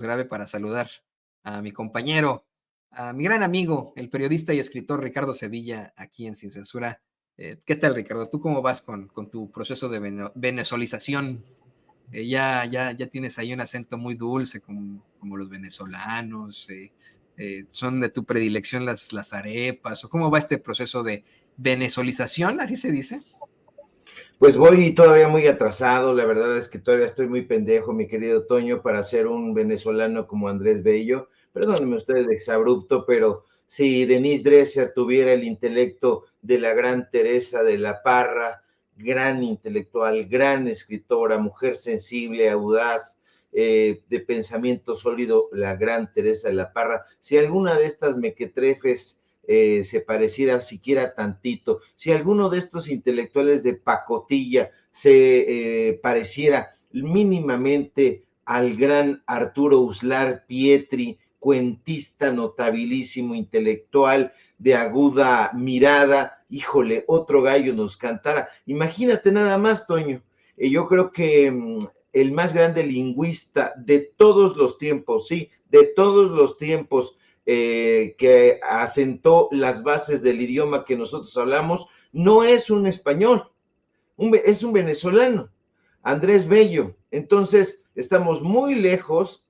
Grave para saludar a mi compañero, a mi gran amigo, el periodista y escritor Ricardo Sevilla, aquí en Sin Censura. ¿Qué tal, Ricardo? ¿Tú cómo vas con tu proceso de venezolización? Ya tienes ahí un acento muy dulce, como los venezolanos. ¿Son de tu predilección las arepas? ¿O cómo va este proceso de venezolización? ¿Así se dice? Pues voy todavía muy atrasado, la verdad es que todavía estoy muy pendejo, mi querido Toño, para ser un venezolano como Andrés Bello. Perdónenme ustedes de exabrupto, pero si Denise Dresser tuviera el intelecto de la gran Teresa de la Parra, gran intelectual, gran escritora, mujer sensible, audaz, de pensamiento sólido, la gran Teresa de la Parra, si alguna de estas mequetrefes se pareciera siquiera tantito, si alguno de estos intelectuales de pacotilla se pareciera mínimamente al gran Arturo Uslar Pietri, cuentista notabilísimo, intelectual, de aguda mirada, híjole, otro gallo nos cantara. Imagínate nada más, Toño. Yo creo que el más grande lingüista de todos los tiempos, sí, de todos los tiempos, que asentó las bases del idioma que nosotros hablamos, no es un español, es un venezolano, Andrés Bello. Entonces, estamos muy lejos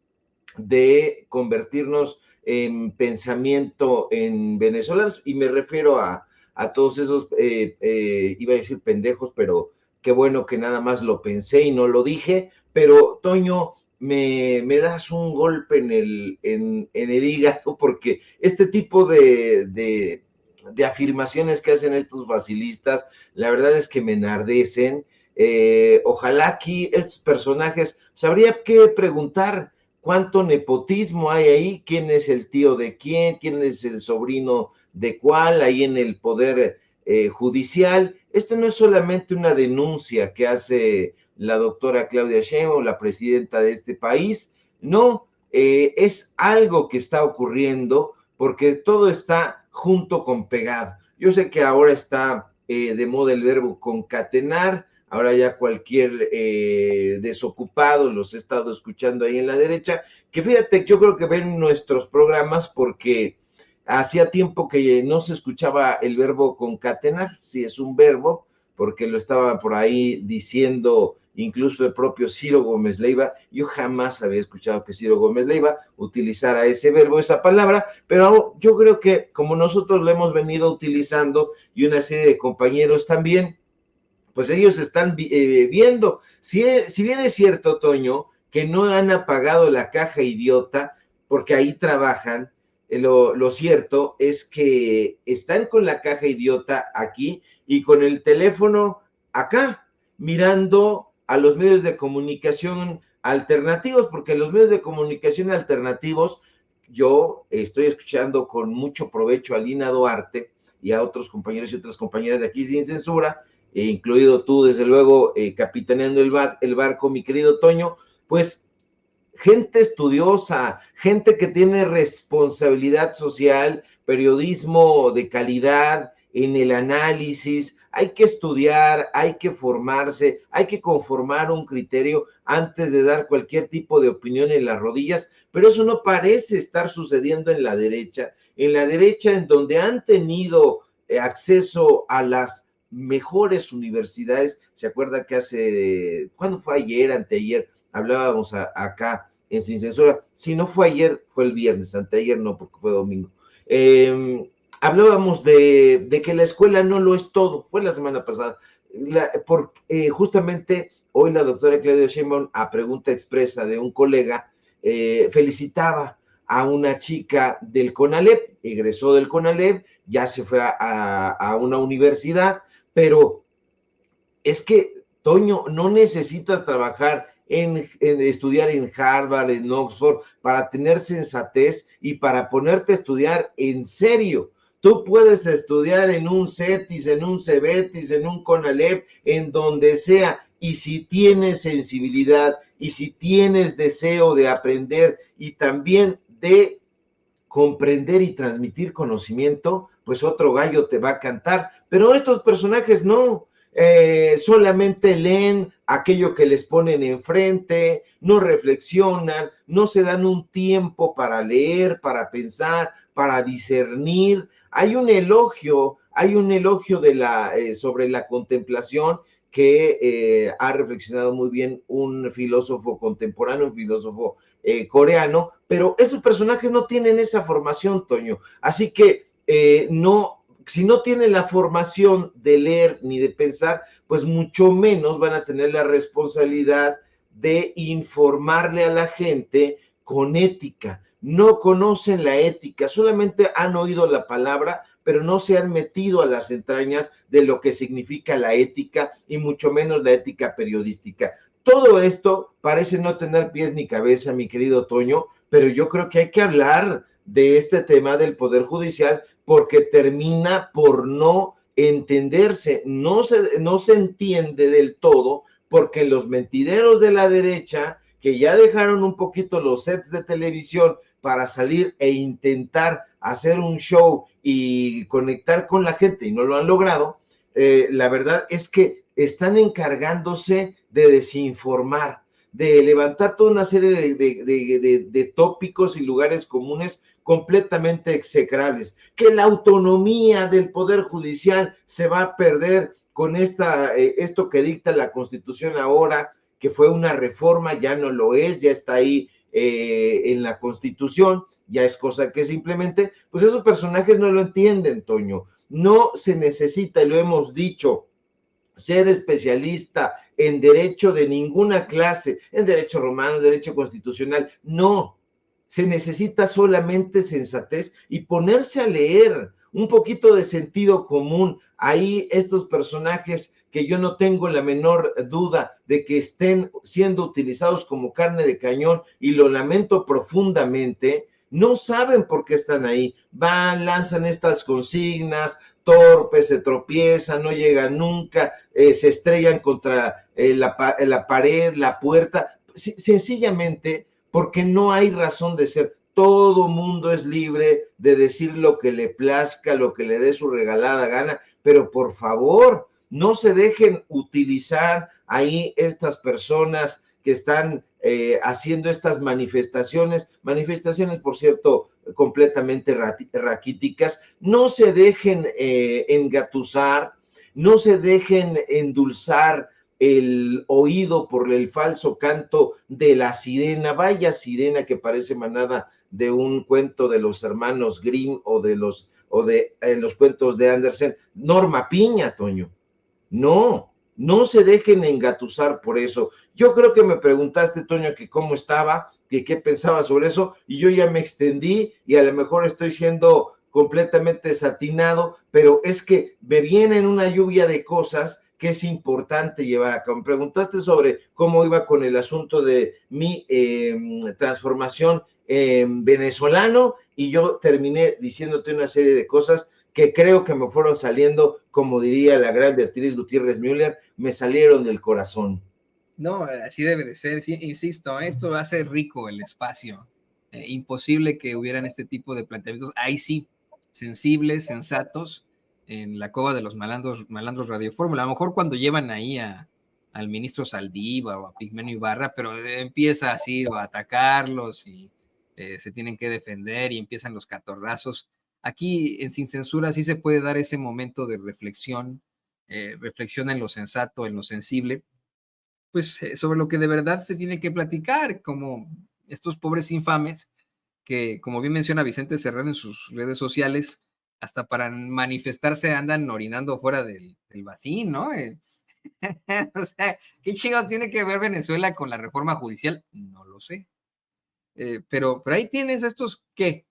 de convertirnos en pensamiento en venezolanos, y me refiero a todos esos, iba a decir pendejos, pero qué bueno que nada más lo pensé y no lo dije. Pero Toño, me das un golpe en el hígado, porque este tipo de afirmaciones que hacen estos facilistas, la verdad es que me enardecen. Ojalá aquí estos personajes, pues habría que preguntar cuánto nepotismo hay ahí, quién es el tío de quién es el sobrino de cuál, ahí en el poder judicial. Esto no es solamente una denuncia que hace la doctora Claudia Sheinbaum, la presidenta de este país, no, es algo que está ocurriendo porque todo está junto con pegado. Yo sé que ahora está de moda el verbo concatenar, ahora ya cualquier desocupado los he estado escuchando ahí en la derecha, que fíjate, yo creo que ven nuestros programas porque hacía tiempo que no se escuchaba el verbo concatenar, si es un verbo, porque lo estaba por ahí diciendo incluso el propio Ciro Gómez Leiva. Yo jamás había escuchado que Ciro Gómez Leiva utilizara ese verbo, esa palabra, pero yo creo que como nosotros lo hemos venido utilizando y una serie de compañeros también, pues ellos están viendo. Si bien es cierto, Toño, que no han apagado la caja idiota, porque ahí trabajan, lo cierto es que están con la caja idiota aquí y con el teléfono acá, mirando a los medios de comunicación alternativos, porque los medios de comunicación alternativos, yo estoy escuchando con mucho provecho a Lina Duarte y a otros compañeros y otras compañeras de aquí Sin Censura, incluido tú, desde luego, capitaneando el barco, mi querido Toño. Pues gente estudiosa, gente que tiene responsabilidad social, periodismo de calidad en el análisis. Hay que estudiar, hay que formarse, hay que conformar un criterio antes de dar cualquier tipo de opinión en las rodillas, pero eso no parece estar sucediendo en la derecha en donde han tenido acceso a las mejores universidades. ¿Se acuerda que cuándo fue ayer, anteayer, hablábamos acá en Sin Censura? Si no fue ayer, fue el viernes, anteayer no, porque fue domingo. Hablábamos de que la escuela no lo es todo, fue la semana pasada. Justamente hoy la doctora Claudia Sheinbaum, a pregunta expresa de un colega, felicitaba a una chica del CONALEP, egresó del CONALEP, ya se fue a una universidad, pero es que, Toño, no necesitas trabajar en estudiar en Harvard, en Oxford, para tener sensatez y para ponerte a estudiar en serio. Tú puedes estudiar en un CETIS, en un CEBETIS, en un CONALEP, en donde sea, y si tienes sensibilidad, y si tienes deseo de aprender y también de comprender y transmitir conocimiento, pues otro gallo te va a cantar. Pero estos personajes no. solamente leen aquello que les ponen enfrente, no reflexionan, no se dan un tiempo para leer, para pensar, para discernir. Hay un elogio sobre la contemplación que ha reflexionado muy bien un filósofo contemporáneo, un filósofo coreano, pero esos personajes no tienen esa formación, Toño. Así que no, si no tienen la formación de leer ni de pensar, pues mucho menos van a tener la responsabilidad de informarle a la gente con ética. No conocen la ética, solamente han oído la palabra, pero no se han metido a las entrañas de lo que significa la ética y mucho menos la ética periodística. Todo esto parece no tener pies ni cabeza, mi querido Toño, pero yo creo que hay que hablar de este tema del Poder Judicial porque termina por no entenderse, no se entiende del todo porque los mentideros de la derecha, que ya dejaron un poquito los sets de televisión para salir e intentar hacer un show y conectar con la gente y no lo han logrado, la verdad es que están encargándose de desinformar, de levantar toda una serie de tópicos y lugares comunes completamente execrables, que la autonomía del Poder Judicial se va a perder con esto que dicta la Constitución ahora, que fue una reforma, ya no lo es, ya está ahí en la Constitución, ya es cosa que simplemente, pues esos personajes no lo entienden, Toño. No se necesita, y lo hemos dicho, ser especialista en derecho de ninguna clase, en derecho romano, derecho constitucional, no. Se necesita solamente sensatez y ponerse a leer un poquito de sentido común. Ahí estos personajes que yo no tengo la menor duda de que estén siendo utilizados como carne de cañón y lo lamento profundamente, no saben por qué están ahí. Van, lanzan estas consignas, torpes, se tropiezan, no llegan nunca, se estrellan contra la pared, la puerta, sencillamente porque no hay razón de ser. Todo mundo es libre de decir lo que le plazca, lo que le dé su regalada gana, pero por favor, no se dejen utilizar ahí estas personas que están haciendo estas manifestaciones, por cierto, completamente raquíticas, no se dejen engatusar, no se dejen endulzar el oído por el falso canto de la sirena, vaya sirena que parece manada de un cuento de los hermanos Grimm o de los cuentos de Andersen. Norma Piña, Toño. No, no se dejen engatusar por eso. Yo creo que me preguntaste, Toño, que cómo estaba, que qué pensaba sobre eso, y yo ya me extendí y a lo mejor estoy siendo completamente desatinado, pero es que me viene una lluvia de cosas que es importante llevar a cabo. Me preguntaste sobre cómo iba con el asunto de mi transformación venezolano y yo terminé diciéndote una serie de cosas que creo que me fueron saliendo, como diría la gran Beatriz Gutiérrez Müller, me salieron del corazón. No, así debe de ser. Sí, insisto, esto va a ser rico el espacio. Imposible que hubieran este tipo de planteamientos. Ahí sí, sensibles, sensatos, en la cova de los malandros Radio Fórmula. A lo mejor cuando llevan ahí al ministro Saldívar o a Pigmenio Ibarra, pero empieza así a atacarlos y se tienen que defender y empiezan los catorrazos. Aquí en Sin Censura sí se puede dar ese momento de reflexión, reflexión en lo sensato, en lo sensible, pues sobre lo que de verdad se tiene que platicar, como estos pobres infames que, como bien menciona Vicente Serrano en sus redes sociales, hasta para manifestarse andan orinando fuera del vacín, ¿no? O sea, ¿qué chingado tiene que ver Venezuela con la reforma judicial? No lo sé. Pero ahí tienes estos, ¿qué?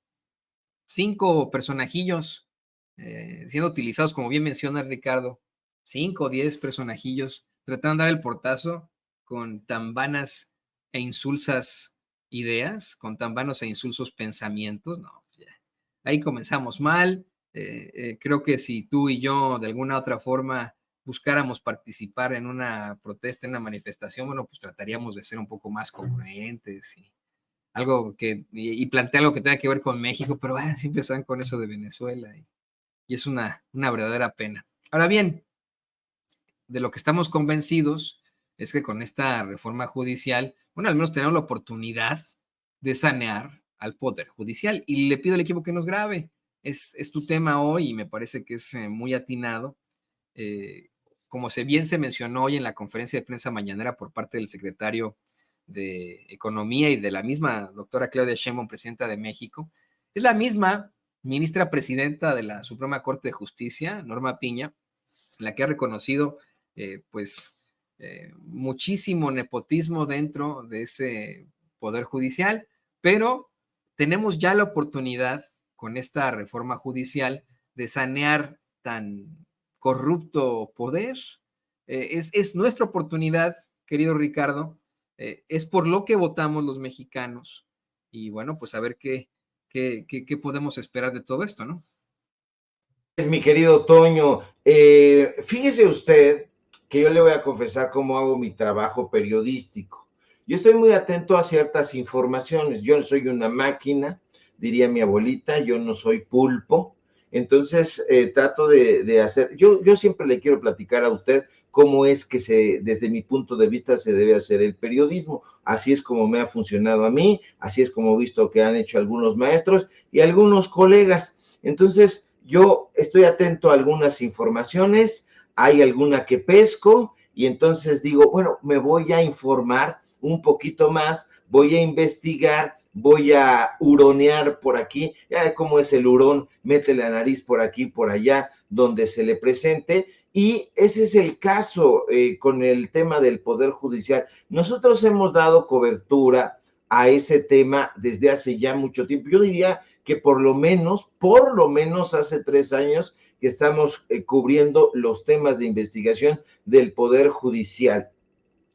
5 personajillos siendo utilizados, como bien menciona Ricardo, 5 o 10 personajillos tratando de dar el portazo con tan vanas e insulsas ideas, con tan vanos e insulsos pensamientos. No, pues ya. Ahí comenzamos mal. Creo que si tú y yo de alguna otra forma buscáramos participar en una protesta, en una manifestación, bueno, pues trataríamos de ser un poco más congruentes y algo y plantea algo que tenga que ver con México, pero bueno, siempre están con eso de Venezuela y es una verdadera pena. Ahora bien, de lo que estamos convencidos es que con esta reforma judicial, bueno, al menos tenemos la oportunidad de sanear al Poder Judicial. Y le pido al equipo que nos grabe. Es tu tema hoy y me parece que es muy atinado. Como bien se mencionó hoy en la conferencia de prensa mañanera por parte del secretario de Economía y de la misma doctora Claudia Sheinbaum, presidenta de México, es la misma ministra presidenta de la Suprema Corte de Justicia, Norma Piña, la que ha reconocido muchísimo nepotismo dentro de ese Poder Judicial, pero tenemos ya la oportunidad con esta reforma judicial de sanear tan corrupto poder. Es nuestra oportunidad, querido Ricardo, es por lo que votamos los mexicanos y bueno, pues a ver qué podemos esperar de todo esto, ¿no? Mi querido Toño, fíjese usted que yo le voy a confesar cómo hago mi trabajo periodístico. Yo estoy muy atento a ciertas informaciones. Yo no soy una máquina, diría mi abuelita, yo no soy pulpo. Entonces, trato de hacer, yo siempre le quiero platicar a usted cómo es que desde mi punto de vista se debe hacer el periodismo. Así es como me ha funcionado a mí, así es como he visto que han hecho algunos maestros y algunos colegas. Entonces, yo estoy atento a algunas informaciones, hay alguna que pesco y entonces digo, bueno, me voy a informar un poquito más, voy a investigar, voy a huronear por aquí, ya cómo es el hurón, mete la nariz por aquí, por allá, donde se le presente, y ese es el caso con el tema del Poder Judicial. Nosotros hemos dado cobertura a ese tema desde hace ya mucho tiempo. Yo diría que por lo menos hace 3 años que estamos cubriendo los temas de investigación del Poder Judicial.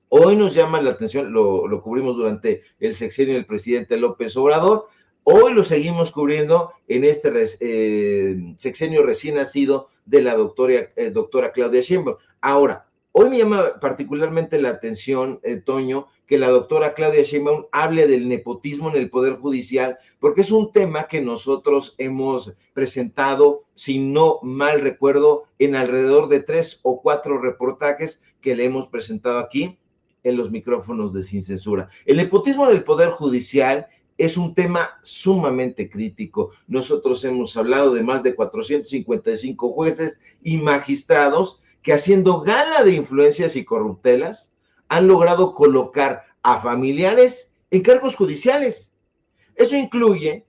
Hoy nos llama la atención, lo cubrimos durante el sexenio del presidente López Obrador, hoy lo seguimos cubriendo en este sexenio recién nacido de la doctora Claudia Sheinbaum. Ahora, hoy me llama particularmente la atención, Toño, que la doctora Claudia Sheinbaum hable del nepotismo en el Poder Judicial, porque es un tema que nosotros hemos presentado, si no mal recuerdo, en alrededor de 3 o 4 reportajes que le hemos presentado aquí en los micrófonos de Sin Censura. El nepotismo en el Poder Judicial es un tema sumamente crítico. Nosotros hemos hablado de más de 455 jueces y magistrados que, haciendo gala de influencias y corruptelas, han logrado colocar a familiares en cargos judiciales. Eso incluye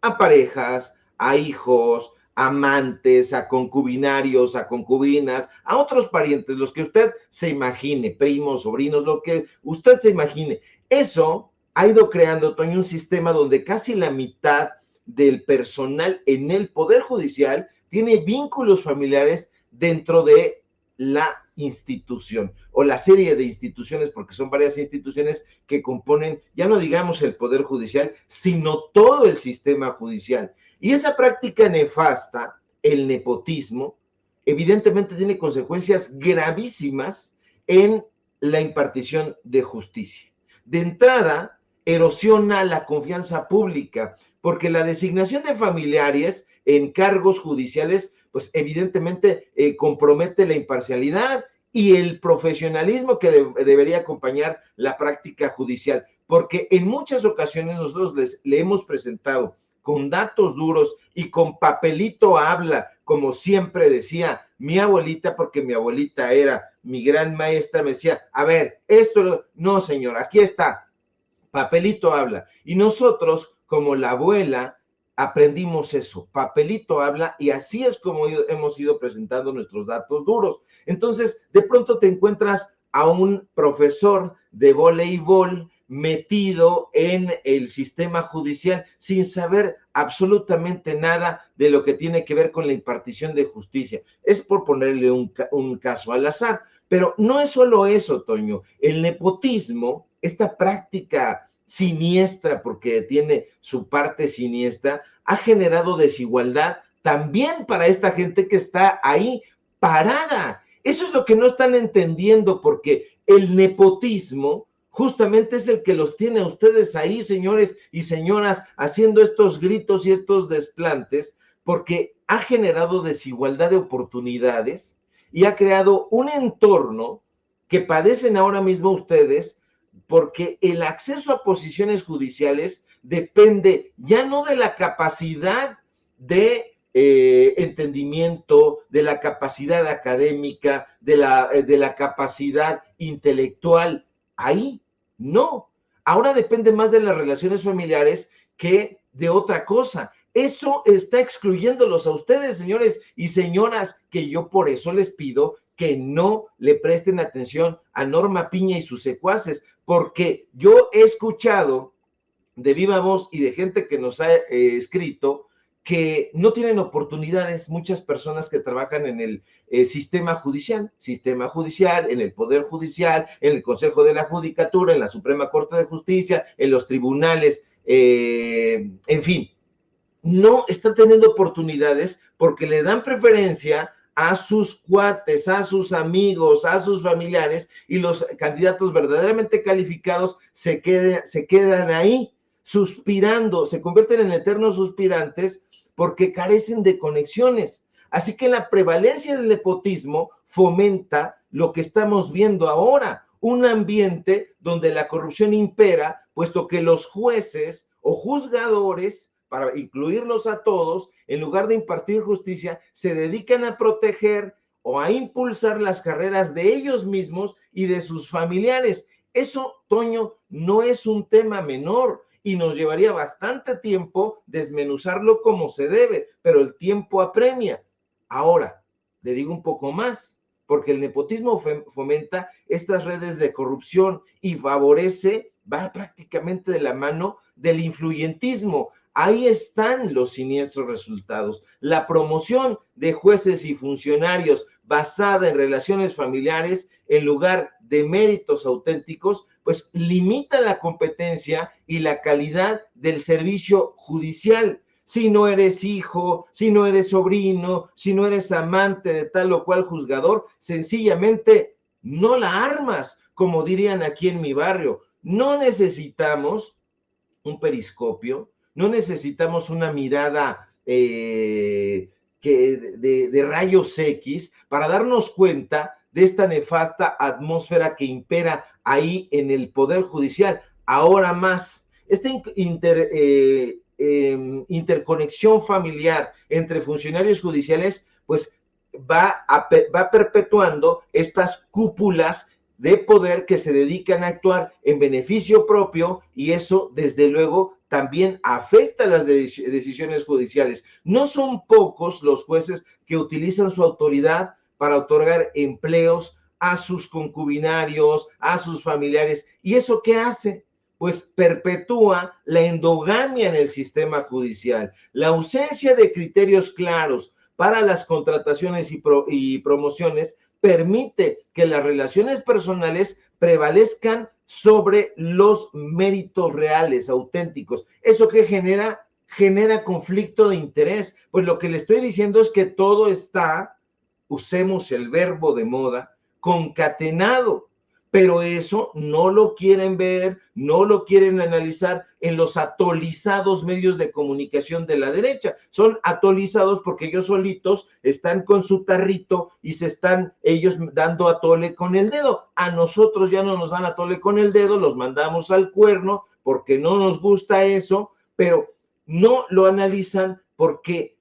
a parejas, a hijos, amantes, a concubinarios, a concubinas, a otros parientes, los que usted se imagine, primos, sobrinos, lo que usted se imagine. Eso ha ido creando, Toño, un sistema donde casi la mitad del personal en el Poder Judicial tiene vínculos familiares dentro de la institución o la serie de instituciones, porque son varias instituciones que componen, ya no digamos el Poder Judicial, sino todo el sistema judicial. Y esa práctica nefasta, el nepotismo, evidentemente tiene consecuencias gravísimas en la impartición de justicia. De entrada, erosiona la confianza pública, porque la designación de familiares en cargos judiciales, pues evidentemente compromete la imparcialidad y el profesionalismo que debería acompañar la práctica judicial, porque en muchas ocasiones nosotros le hemos presentado con datos duros y con papelito habla, como siempre decía mi abuelita, porque mi abuelita era mi gran maestra, me decía, a ver, esto no, señor, aquí está, papelito habla. Y nosotros, como la abuela, aprendimos eso, papelito habla, y así es como hemos ido presentando nuestros datos duros. Entonces, de pronto te encuentras a un profesor de voleibol metido en el sistema judicial sin saber absolutamente nada de lo que tiene que ver con la impartición de justicia. Es por ponerle un caso al azar, pero no es solo eso, Toño. El nepotismo, esta práctica siniestra, porque tiene su parte siniestra, ha generado desigualdad también para esta gente que está ahí parada. Eso es lo que no están entendiendo, porque el nepotismo justamente es el que los tiene a ustedes ahí, señores y señoras, haciendo estos gritos y estos desplantes, porque ha generado desigualdad de oportunidades y ha creado un entorno que padecen ahora mismo ustedes, porque el acceso a posiciones judiciales depende ya no de la capacidad de entendimiento, de la capacidad académica, de la capacidad intelectual. Ahí no. Ahora depende más de las relaciones familiares que de otra cosa. Eso está excluyéndolos a ustedes, señores y señoras, que yo por eso les pido que no le presten atención a Norma Piña y sus secuaces, porque yo he escuchado de viva voz y de gente que nos ha escrito que no tienen oportunidades muchas personas que trabajan en el sistema judicial, en el Poder Judicial, en el Consejo de la Judicatura, en la Suprema Corte de Justicia, en los tribunales, en fin, no están teniendo oportunidades porque le dan preferencia a sus cuates, a sus amigos, a sus familiares, y los candidatos verdaderamente calificados se quedan ahí suspirando, se convierten en eternos suspirantes porque carecen de conexiones. Así que la prevalencia del nepotismo fomenta lo que estamos viendo ahora, un ambiente donde la corrupción impera, puesto que los jueces o juzgadores, para incluirlos a todos, en lugar de impartir justicia, se dedican a proteger o a impulsar las carreras de ellos mismos y de sus familiares. Eso, Toño, no es un tema menor y nos llevaría bastante tiempo desmenuzarlo como se debe, pero el tiempo apremia. Ahora, le digo un poco más, porque el nepotismo fomenta estas redes de corrupción y favorece, va prácticamente de la mano del influyentismo. Ahí están los siniestros resultados. La promoción de jueces y funcionarios basada en relaciones familiares en lugar de méritos auténticos, pues limita la competencia y la calidad del servicio judicial. Si no eres hijo, si no eres sobrino, si no eres amante de tal o cual juzgador, sencillamente no la armas, como dirían aquí en mi barrio. No necesitamos un periscopio, no necesitamos una mirada de rayos X para darnos cuenta de esta nefasta atmósfera que impera ahí en el Poder Judicial. Ahora más, esta interconexión familiar entre funcionarios judiciales, pues va perpetuando estas cúpulas de poder que se dedican a actuar en beneficio propio, y eso desde luego también afecta las decisiones judiciales. No son pocos los jueces que utilizan su autoridad para otorgar empleos a sus concubinarios, a sus familiares. ¿Y eso qué hace? Pues perpetúa la endogamia en el sistema judicial. La ausencia de criterios claros para las contrataciones y promociones permite que las relaciones personales prevalezcan sobre los méritos reales, auténticos. ¿Eso qué genera? Genera conflicto de interés. Pues lo que le estoy diciendo es que todo está, usemos el verbo de moda, concatenado. Pero eso no lo quieren ver, no lo quieren analizar en los atolizados medios de comunicación de la derecha. Son atolizados porque ellos solitos están con su tarrito y se están ellos dando atole con el dedo. A nosotros ya no nos dan atole con el dedo, los mandamos al cuerno porque no nos gusta eso, pero no lo analizan porque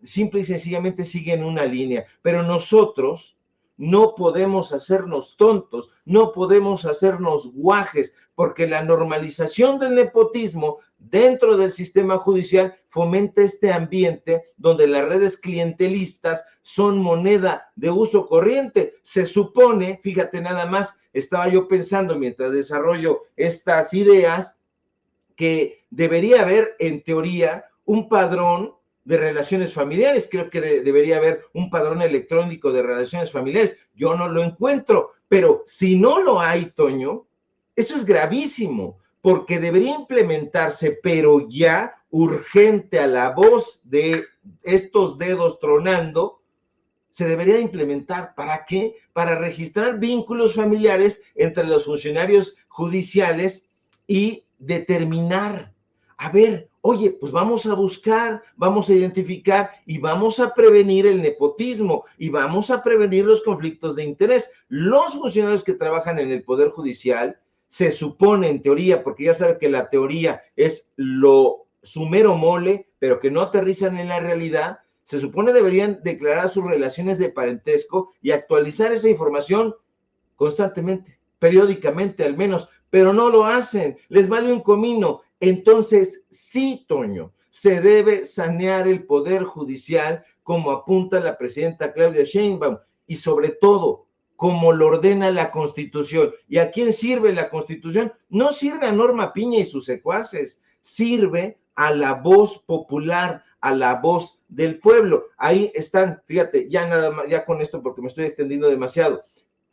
simple y sencillamente siguen una línea. Pero nosotros no podemos hacernos tontos, no podemos hacernos guajes, porque la normalización del nepotismo dentro del sistema judicial fomenta este ambiente donde las redes clientelistas son moneda de uso corriente. Se supone, fíjate nada más, estaba yo pensando mientras desarrollo estas ideas, que debería haber en teoría un padrón de relaciones familiares. Creo que debería haber un padrón electrónico de relaciones familiares. Yo no lo encuentro, pero si no lo hay, Toño, eso es gravísimo, porque debería implementarse, pero ya urgente, a la voz de estos dedos tronando, se debería implementar. ¿Para qué? Para registrar vínculos familiares entre los funcionarios judiciales y determinar a ver, oye, pues vamos a buscar, vamos a identificar y vamos a prevenir el nepotismo y vamos a prevenir los conflictos de interés. Los funcionarios que trabajan en el Poder Judicial se supone en teoría, porque ya sabe que la teoría es su mero mole, pero que no aterrizan en la realidad, se supone deberían declarar sus relaciones de parentesco y actualizar esa información constantemente, periódicamente al menos, pero no lo hacen, les vale un comino. Entonces, sí, Toño, se debe sanear el Poder Judicial como apunta la presidenta Claudia Sheinbaum y sobre todo, como lo ordena la Constitución. ¿Y a quién sirve la Constitución? No sirve a Norma Piña y sus secuaces, sirve a la voz popular, a la voz del pueblo. Ahí están, fíjate, ya nada más, ya con esto porque me estoy extendiendo demasiado.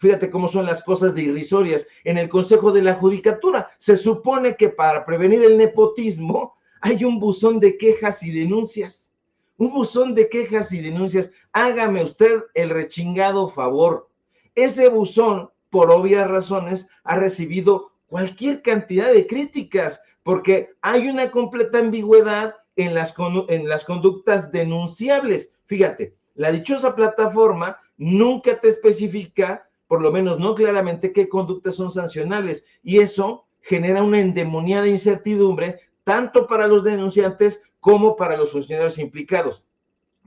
Fíjate cómo son las cosas de irrisorias. En el Consejo de la Judicatura se supone que para prevenir el nepotismo hay un buzón de quejas y denuncias. Un buzón de quejas y denuncias. Hágame usted el rechingado favor. Ese buzón, por obvias razones, ha recibido cualquier cantidad de críticas, porque hay una completa ambigüedad en las conductas denunciables. Fíjate, la dichosa plataforma nunca te especifica, por lo menos no claramente, qué conductas son sancionables, y eso genera una endemoniada incertidumbre tanto para los denunciantes como para los funcionarios implicados,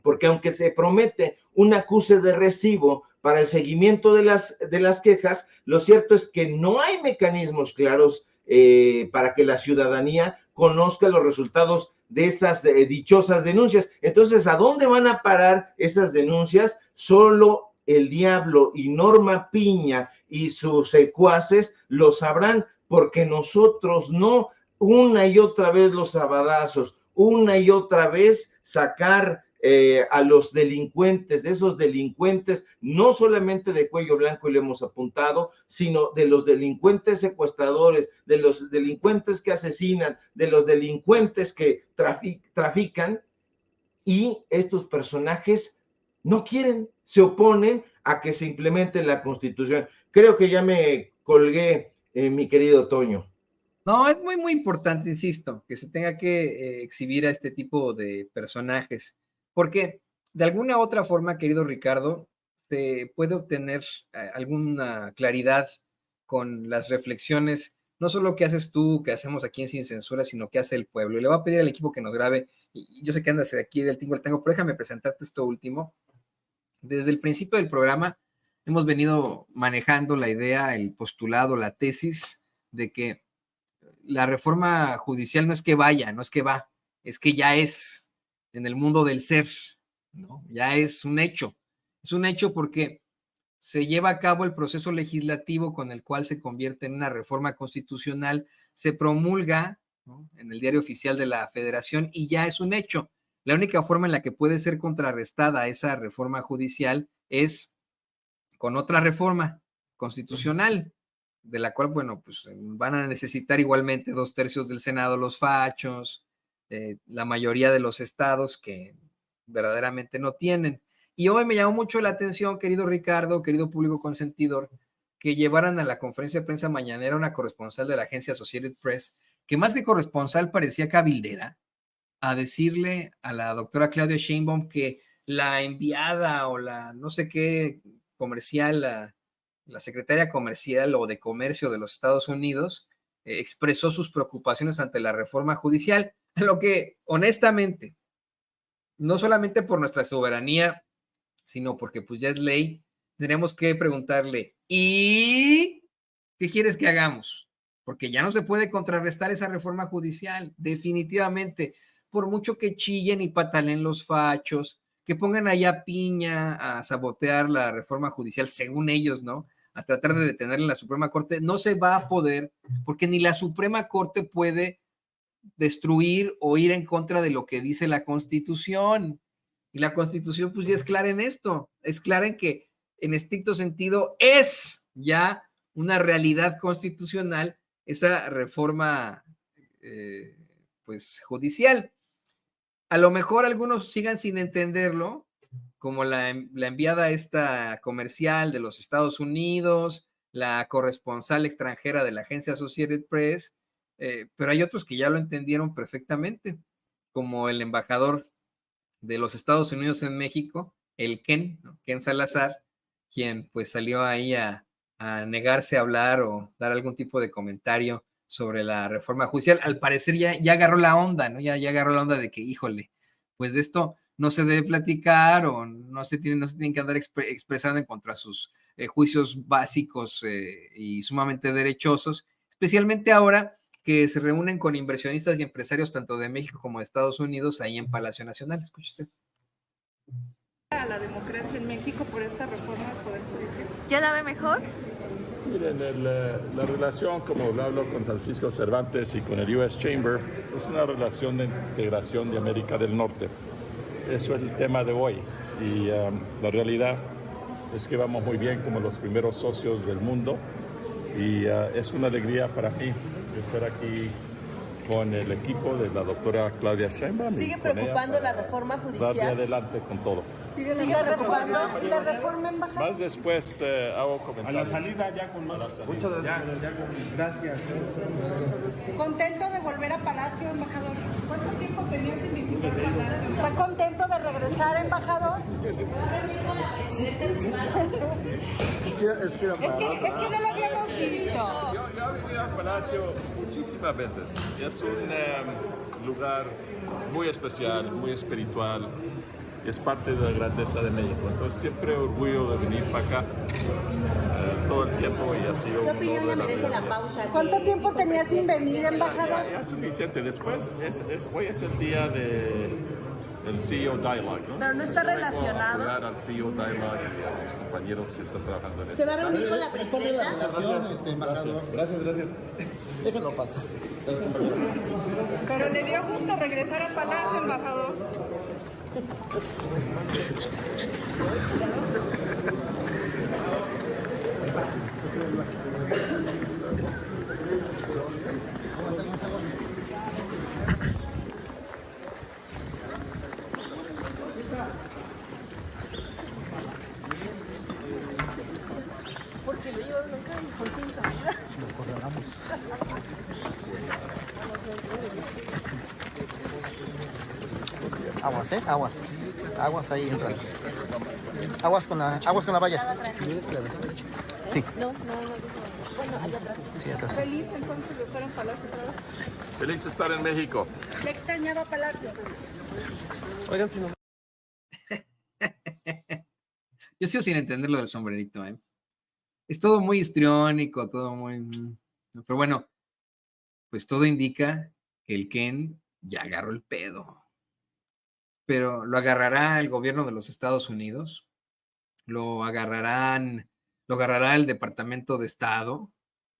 porque aunque se promete un acuse de recibo para el seguimiento de las quejas, lo cierto es que no hay mecanismos claros para que la ciudadanía conozca los resultados de esas dichosas denuncias. Entonces, ¿a dónde van a parar esas denuncias? Solo el diablo y Norma Piña y sus secuaces lo sabrán, porque nosotros no. Una y otra vez los sabadazos, una y otra vez sacar a los delincuentes, de esos delincuentes, no solamente de cuello blanco y lo hemos apuntado, sino de los delincuentes secuestradores, de los delincuentes que asesinan, de los delincuentes que trafican, y estos personajes no quieren, se oponen a que se implemente la Constitución. Creo que ya me colgué, mi querido Toño. No, es muy, muy importante, insisto, que se tenga que exhibir a este tipo de personajes, porque de alguna u otra forma, querido Ricardo, se puede obtener alguna claridad con las reflexiones, no solo que haces tú, que hacemos aquí en Sin Censura, sino que hace el pueblo. Y le voy a pedir al equipo que nos grabe, y yo sé que andas de aquí del tingo al tango, pero déjame presentarte esto último. Desde el principio del programa hemos venido manejando la idea, el postulado, la tesis de que la reforma judicial no es que vaya, no es que va, es que ya es en el mundo del ser, ¿no? Ya es un hecho. Es un hecho porque se lleva a cabo el proceso legislativo con el cual se convierte en una reforma constitucional, se promulga, ¿no?, en el Diario Oficial de la Federación y ya es un hecho. La única forma en la que puede ser contrarrestada esa reforma judicial es con otra reforma constitucional, de la cual, bueno, pues van a necesitar igualmente 2/3 del Senado los fachos, la mayoría de los estados que verdaderamente no tienen. Y hoy me llamó mucho la atención, querido Ricardo, querido público consentidor, que llevaran a la conferencia de prensa mañanera una corresponsal de la agencia Associated Press, que más que corresponsal parecía cabildera, a decirle a la doctora Claudia Sheinbaum que la enviada o la no sé qué comercial, la secretaria comercial o de comercio de los Estados Unidos, expresó sus preocupaciones ante la reforma judicial, a lo que honestamente, no solamente por nuestra soberanía, sino porque pues ya es ley, tenemos que preguntarle, ¿y qué quieres que hagamos? Porque ya no se puede contrarrestar esa reforma judicial, definitivamente, por mucho que chillen y patalen los fachos, que pongan allá Piña a sabotear la reforma judicial, según ellos, ¿no? A tratar de detenerla en la Suprema Corte, no se va a poder, porque ni la Suprema Corte puede destruir o ir en contra de lo que dice la Constitución. Y la Constitución pues ya es clara en esto, es clara en que en estricto sentido es ya una realidad constitucional esa reforma pues judicial. A lo mejor algunos sigan sin entenderlo, como la enviada esta comercial de los Estados Unidos, la corresponsal extranjera de la agencia Associated Press, pero hay otros que ya lo entendieron perfectamente, como el embajador de los Estados Unidos en México, el Ken, ¿no? Ken Salazar, quien pues salió ahí a negarse a hablar o dar algún tipo de comentario sobre la reforma judicial. Al parecer ya agarró la onda, ¿no? Ya agarró la onda de que, híjole, pues de esto no se debe platicar o no se tienen que andar expresando en contra de sus juicios básicos y sumamente derechosos, especialmente ahora que se reúnen con inversionistas y empresarios tanto de México como de Estados Unidos ahí en Palacio Nacional. Escuche usted. A la democracia en México por esta reforma del Poder Judicial. ¿Ya la ve mejor? Miren, la relación, como lo hablo con Francisco Cervantes y con el US Chamber, es una relación de integración de América del Norte. Eso es el tema de hoy y la realidad es que vamos muy bien como los primeros socios del mundo y es una alegría para mí estar aquí con el equipo de la doctora Claudia Sheinbaum. ¿Sigue preocupando la reforma judicial? Darle adelante con todo. ¿Sigue preocupando? ¿Y la reforma, embajador? Más después hago comentarios. A la salida ya con más. Muchas gracias. Gracias. ¿Contento de volver a Palacio, embajador? ¿Cuánto tiempo tenía sin visitar Palacio? ¿Está contento de regresar, embajador? Es que no lo habíamos visto. Yo he venido al Palacio muchísimas veces. Es un lugar muy especial, muy espiritual. Es parte de la grandeza de México. Entonces siempre orgullo de venir para acá todo el tiempo y ha sido un honor de la vida. ¿Cuánto tiempo tenía sin venir, embajador? Ya es suficiente. Después, hoy es el día del CEO Dialogue, ¿no? Pero no está relacionado. Apoyar al CEO Dialogue y a los compañeros que están trabajando en eso. ¿Se va a reunir con la presidenta? Gracias. Déjenlo pasar. Pero le dio gusto regresar al Palacio, embajador. Porque lo llevaron acá y por fin salida. Nos correlamos. Aguas, aguas. Aguas ahí entras. Aguas con la valla. Sí. No. Bueno, allá atrás. Sí, atrás. Feliz entonces de estar en Palacio otra vez. Feliz de estar en México. Le extrañaba Palacio. Oigan, si nos... Yo sigo sin entender lo del sombrerito, ¿eh? Es todo muy histriónico, todo muy... Pero bueno, pues todo indica que el Ken ya agarró el pedo. Pero ¿lo agarrará el gobierno de los Estados Unidos? ¿Lo agarrará el Departamento de Estado?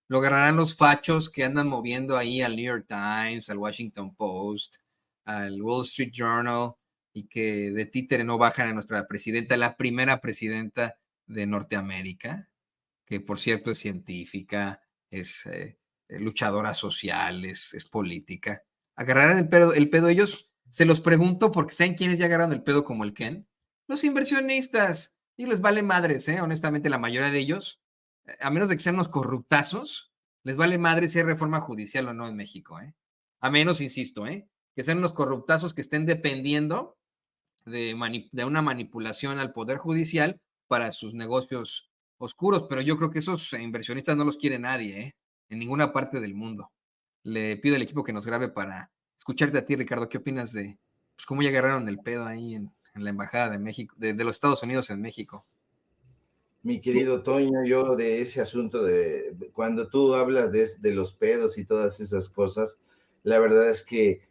¿Lo agarrarán los fachos que andan moviendo ahí al New York Times, al Washington Post, al Wall Street Journal y que de títere no bajan a nuestra presidenta, la primera presidenta de Norteamérica, que por cierto es científica, es luchadora social, es política? ¿Agarrarán el pedo ellos? Se los pregunto porque ¿saben quiénes ya agarraron el pedo como el Ken? Los inversionistas. Y les vale madres, honestamente, la mayoría de ellos, a menos de que sean unos corruptazos, les vale madres si hay reforma judicial o no en México, A menos, insisto, que sean unos corruptazos que estén dependiendo de una manipulación al Poder Judicial para sus negocios oscuros, pero yo creo que esos inversionistas no los quiere nadie, en ninguna parte del mundo. Le pido al equipo que nos grabe para escucharte a ti, Ricardo. ¿Qué opinas de cómo ya agarraron el pedo ahí en la Embajada de México, de los Estados Unidos en México? Mi querido Toño, yo de ese asunto cuando tú hablas de los pedos y todas esas cosas, la verdad es que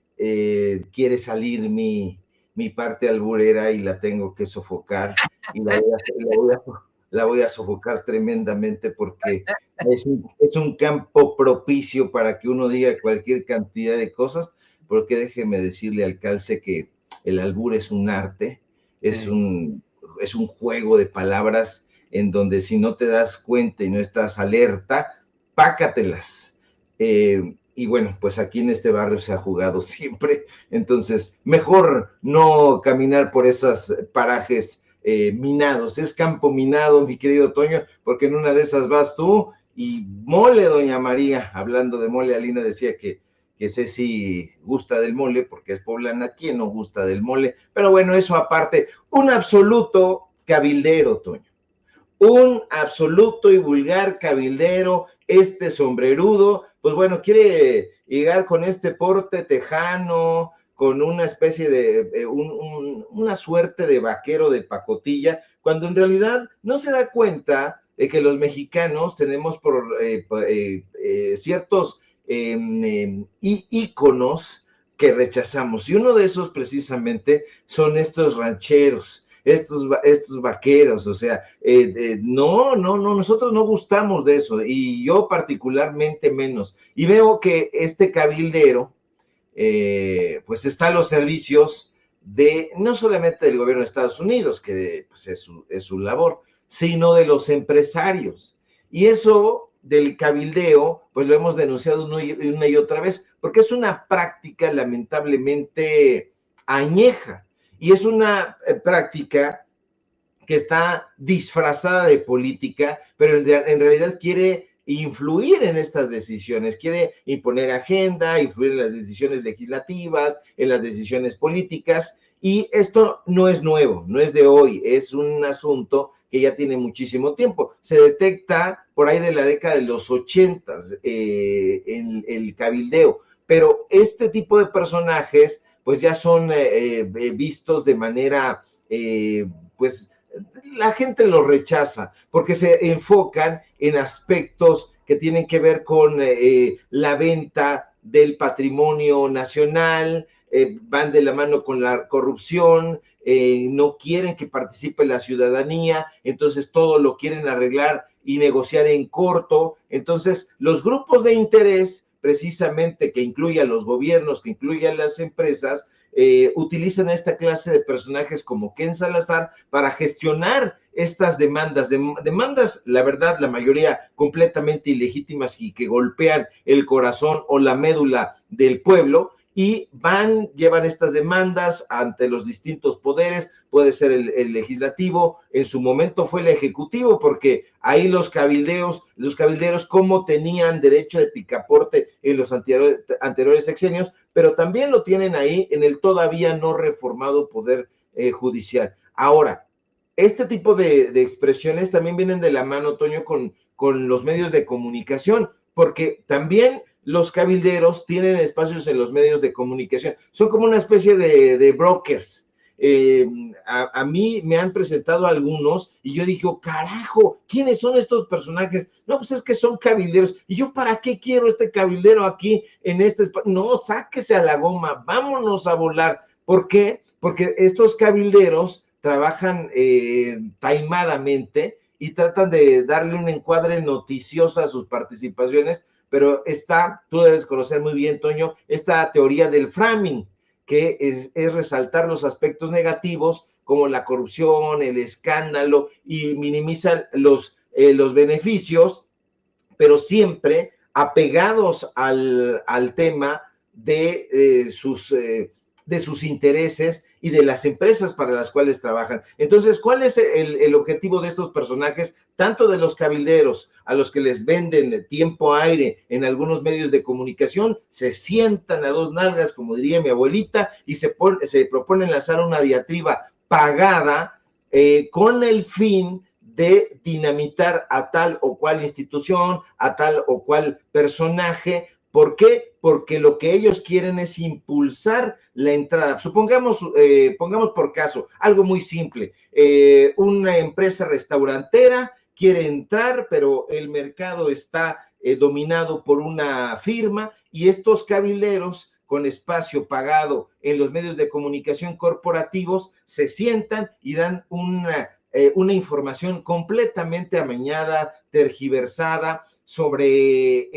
quiere salir mi parte alburera y la tengo que sofocar y la voy a sofocar tremendamente porque es un campo propicio para que uno diga cualquier cantidad de cosas, porque déjeme decirle al calce que el albur es un arte, es un juego de palabras en donde si no te das cuenta y no estás alerta, pácatelas. Y bueno, pues aquí en este barrio se ha jugado siempre, entonces mejor no caminar por esos parajes minados. Es campo minado, mi querido Toño, porque en una de esas vas tú y mole, doña María, hablando de mole, Alina decía que Ceci gusta del mole porque es poblana, ¿quién no gusta del mole? Pero bueno, eso aparte, un absoluto cabildero, Toño, un absoluto y vulgar cabildero, este sombrerudo, pues bueno, quiere llegar con este porte tejano, con una especie de, una suerte de vaquero de pacotilla, cuando en realidad no se da cuenta de que los mexicanos tenemos por ciertos íconos que rechazamos, y uno de esos precisamente son estos rancheros, estos vaqueros, o sea, no, nosotros no gustamos de eso, y yo particularmente menos, y veo que este cabildero, pues está a los servicios de, no solamente del gobierno de Estados Unidos, que pues es su labor, sino de los empresarios, y eso del cabildeo, pues lo hemos denunciado una y otra vez, porque es una práctica lamentablemente añeja, y es una práctica que está disfrazada de política, pero en realidad quiere influir en estas decisiones, quiere imponer agenda, influir en las decisiones legislativas, en las decisiones políticas, y esto no es nuevo, no es de hoy, es un asunto que ya tiene muchísimo tiempo. Se detecta por ahí de la década de los 80 el cabildeo, pero este tipo de personajes pues ya son vistos de manera, pues la gente los rechaza porque se enfocan en aspectos que tienen que ver con la venta del patrimonio nacional, van de la mano con la corrupción, no quieren que participe la ciudadanía, entonces todo lo quieren arreglar y negociar en corto. Entonces los grupos de interés, precisamente que incluye a los gobiernos, que incluye a las empresas, utilizan esta clase de personajes como Ken Salazar para gestionar estas demandas, la verdad, la mayoría completamente ilegítimas y que golpean el corazón o la médula del pueblo, y llevan estas demandas ante los distintos poderes, puede ser el legislativo, en su momento fue el ejecutivo, porque ahí los cabilderos, como tenían derecho de picaporte en los anteriores sexenios, pero también lo tienen ahí en el todavía no reformado poder judicial. Ahora, este tipo de expresiones también vienen de la mano, Toño, con los medios de comunicación, porque también los cabilderos tienen espacios en los medios de comunicación, son como una especie de brokers. A mí me han presentado algunos y yo dije, oh, carajo, ¿quiénes son estos personajes? No, pues es que son cabilderos. Y yo, ¿para qué quiero este cabildero aquí en este espacio? No, sáquese a la goma, vámonos a volar. ¿Por qué? Porque estos cabilderos trabajan taimadamente y tratan de darle un encuadre noticioso a sus participaciones, pero tú debes conocer muy bien, Toño, esta teoría del framing, que es resaltar los aspectos negativos como la corrupción, el escándalo, y minimizar los beneficios, pero siempre apegados al tema de sus intereses y de las empresas para las cuales trabajan. Entonces, ¿cuál es el objetivo de estos personajes, tanto de los cabilderos, a los que les venden tiempo aire en algunos medios de comunicación? Se sientan a dos nalgas, como diría mi abuelita, y se proponen lanzar una diatriba pagada con el fin de dinamitar a tal o cual institución, a tal o cual personaje. ¿Por qué? Porque lo que ellos quieren es impulsar la entrada. Pongamos por caso, algo muy simple, una empresa restaurantera quiere entrar, pero el mercado está dominado por una firma, y estos cabilderos con espacio pagado en los medios de comunicación corporativos se sientan y dan una información completamente amañada, tergiversada, sobre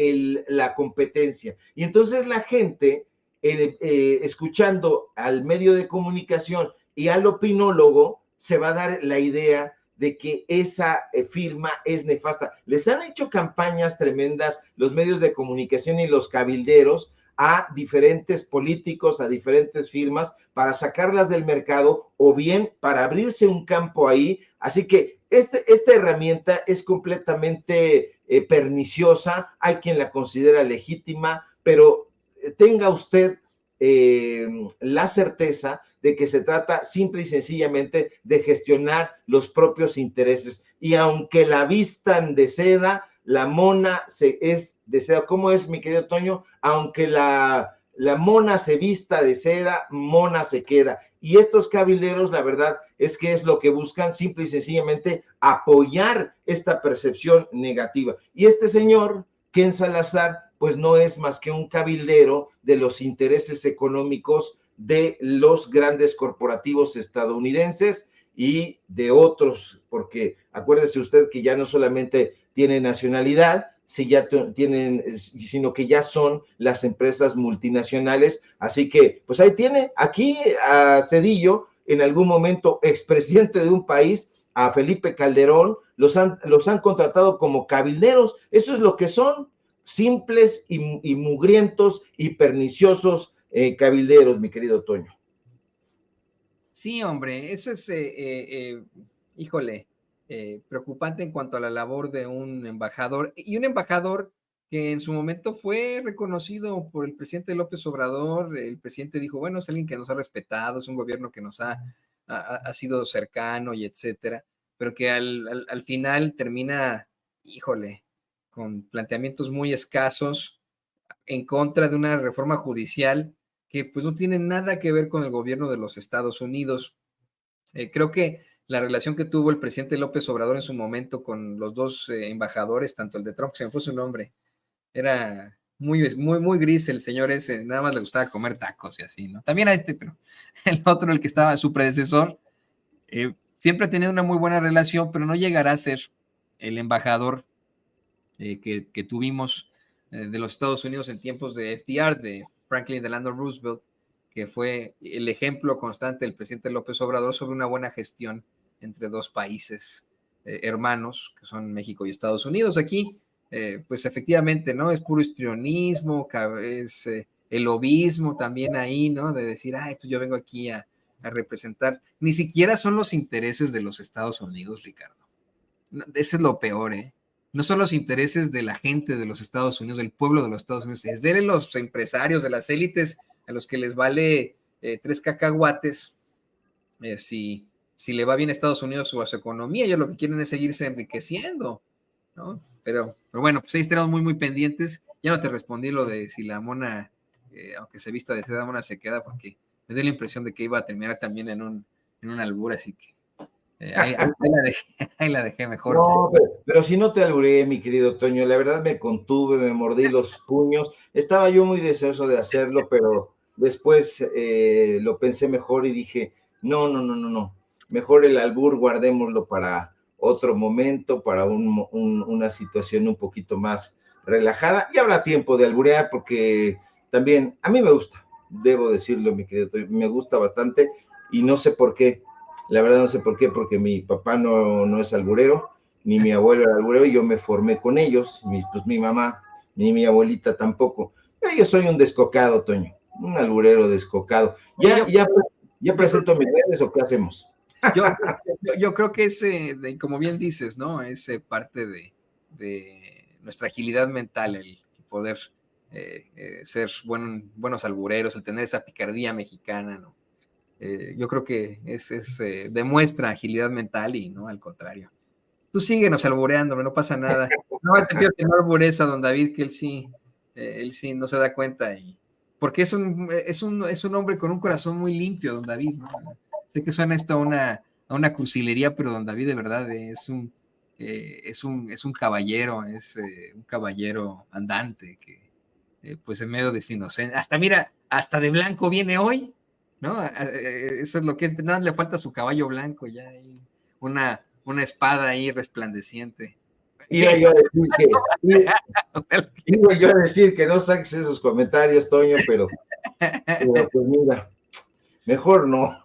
la competencia. Y entonces la gente, escuchando al medio de comunicación y al opinólogo, se va a dar la idea de que esa firma es nefasta. Les han hecho campañas tremendas los medios de comunicación y los cabilderos a diferentes políticos, a diferentes firmas, para sacarlas del mercado o bien para abrirse un campo ahí. Así que esta herramienta es completamente perniciosa, hay quien la considera legítima, pero tenga usted la certeza de que se trata simple y sencillamente de gestionar los propios intereses. Y aunque la vistan de seda, la mona es de seda. ¿Cómo es, mi querido Toño? Aunque la mona se vista de seda, mona se queda. Y estos cabilderos, la verdad es que es lo que buscan, simple y sencillamente apoyar esta percepción negativa. Y este señor, Ken Salazar, pues no es más que un cabildero de los intereses económicos de los grandes corporativos estadounidenses y de otros, porque acuérdese usted que ya no solamente tiene nacionalidad, sino que ya son las empresas multinacionales. Así que, pues ahí tiene, aquí a Zedillo, en algún momento expresidente de un país, a Felipe Calderón, los han contratado como cabilderos. Eso es lo que son, simples y mugrientos y perniciosos cabilderos, mi querido Toño. Sí, hombre, eso es, híjole, preocupante en cuanto a la labor de un embajador, y un embajador que en su momento fue reconocido por el presidente López Obrador. El presidente dijo, bueno, es alguien que nos ha respetado, es un gobierno que nos ha sido cercano y etcétera, pero que al final termina, híjole, con planteamientos muy escasos en contra de una reforma judicial que pues no tiene nada que ver con el gobierno de los Estados Unidos. Creo que la relación que tuvo el presidente López Obrador en su momento con los dos embajadores, tanto el de Trump, se me fue su nombre, era muy gris el señor ese, nada más le gustaba comer tacos y así, ¿no? También a este, pero el otro, el que estaba, su predecesor, siempre ha tenido una muy buena relación, pero no llegará a ser el embajador que tuvimos de los Estados Unidos en tiempos de FDR, de Franklin Delano Roosevelt, que fue el ejemplo constante del presidente López Obrador sobre una buena gestión entre dos países hermanos, que son México y Estados Unidos. Aquí, pues efectivamente, ¿no? Es puro histrionismo, es el lobismo también ahí, ¿no? De decir, ay, pues yo vengo aquí a representar. Ni siquiera son los intereses de los Estados Unidos, Ricardo. No, ese es lo peor, ¿eh? No son los intereses de la gente de los Estados Unidos, del pueblo de los Estados Unidos, es de los empresarios, de las élites, a los que les vale 3 cacahuates si le va bien a Estados Unidos o a su economía. Ellos lo que quieren es seguirse enriqueciendo, ¿no? Pero bueno, pues ahí estaremos muy pendientes. Ya no te respondí lo de si la mona, aunque se vista de seda, mona se queda, porque me dio la impresión de que iba a terminar también en un albur, así que ahí la dejé mejor. No, pero si no te alburé, mi querido Toño, la verdad me contuve, me mordí los puños. Estaba yo muy deseoso de hacerlo, pero después lo pensé mejor y dije, no. Mejor el albur guardémoslo para otro momento, para una situación un poquito más relajada. Y habrá tiempo de alburear porque también a mí me gusta, debo decirlo, mi querido Toño, me gusta bastante y no sé por qué. La verdad no sé por qué, porque mi papá no es alburero, ni mi abuelo era alburero, y yo me formé con ellos, pues mi mamá, ni mi abuelita tampoco. Yo soy un descocado, Toño, un alburero descocado. ¿Ya presento mis redes o qué hacemos? Yo creo que es, como bien dices, ¿no? Es parte de nuestra agilidad mental, el poder ser buenos albureros, el tener esa picardía mexicana, ¿no? Yo creo que demuestra agilidad mental y no al contrario. Tú síguenos albureándome, no pasa nada. No te pido que no albures a don David, que él sí no se da cuenta, porque es un hombre con un corazón muy limpio, don David, ¿no? Sé que suena esto a una cursilería, pero don David de verdad es un caballero, es un caballero andante que pues en medio de su inocencia, hasta de blanco viene hoy, ¿no? Eso es lo que nada le falta a su caballo blanco, ya hay una espada ahí resplandeciente. Iba yo a decir que no saques esos comentarios, Toño, pero pues mira, mejor no,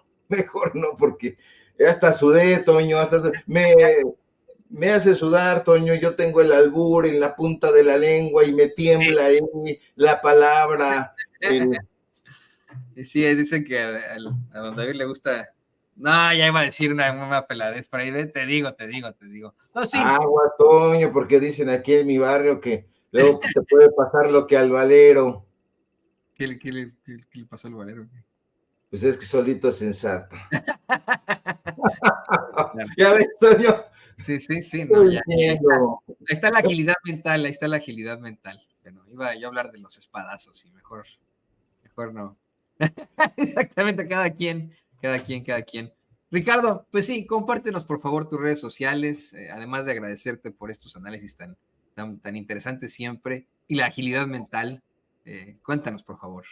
porque hasta sudé, Toño, me hace sudar, Toño. Yo tengo el albur en la punta de la lengua y me tiembla ahí la palabra. Sí, dicen que a don David le gusta No, ya iba a decir una peladez por ahí. Te digo. No, sí. Agua, Toño, porque dicen aquí en mi barrio que luego te puede pasar lo que al Valero. ¿Qué le pasó al Valero? Pues es que solito es sensato. Claro. Ya ves, Toño. Sí, no, ya. Ahí está la agilidad mental. Bueno, iba yo a hablar de los espadazos y mejor no. Exactamente, cada quien. Ricardo, pues sí, compártenos por favor tus redes sociales, además de agradecerte por estos análisis tan interesantes siempre y la agilidad mental. Cuéntanos, por favor.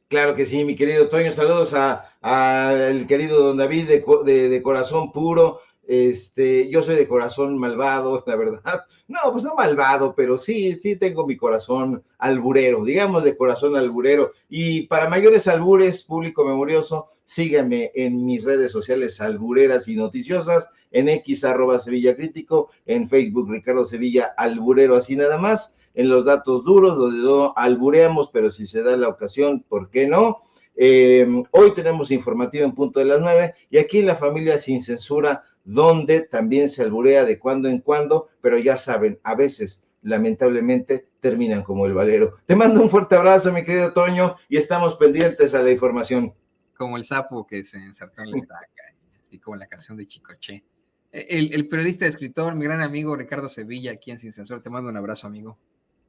Claro que sí, mi querido Toño, saludos al querido don David de corazón puro. Yo soy de corazón malvado, la verdad. No, pues no malvado, pero sí tengo mi corazón alburero, digamos de corazón alburero. Y para mayores albures, público memorioso, síganme en mis redes sociales albureras y noticiosas, en X @Sevilla Crítico, en Facebook Ricardo Sevilla Alburero, así nada más. En los datos duros, donde no albureamos, pero si se da la ocasión, ¿por qué no? Hoy tenemos informativo en punto de las 9 y aquí en La Familia Sin Censura, donde también se alburea de cuando en cuando, pero ya saben, a veces, lamentablemente, terminan como el Valero. Te mando un fuerte abrazo, mi querido Toño, y estamos pendientes a la información. Como el sapo que se ensartó en la estaca, así como la canción de Chicoche. El periodista y escritor, mi gran amigo Ricardo Sevilla, aquí en Sin Censura, te mando un abrazo, amigo.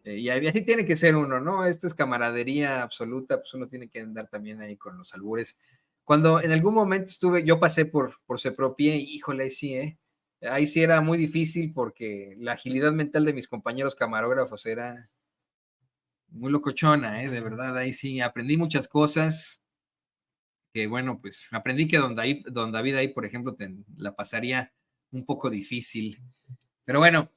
Y así tiene que ser uno, ¿no? Esto es camaradería absoluta, pues uno tiene que andar también ahí con los albures. Cuando en algún momento yo pasé por Sepropie, y híjole, sí, ahí sí era muy difícil porque la agilidad mental de mis compañeros camarógrafos era muy locochona, de verdad, ahí sí aprendí muchas cosas que, bueno, pues aprendí que don David ahí, por ejemplo, la pasaría un poco difícil. Pero bueno,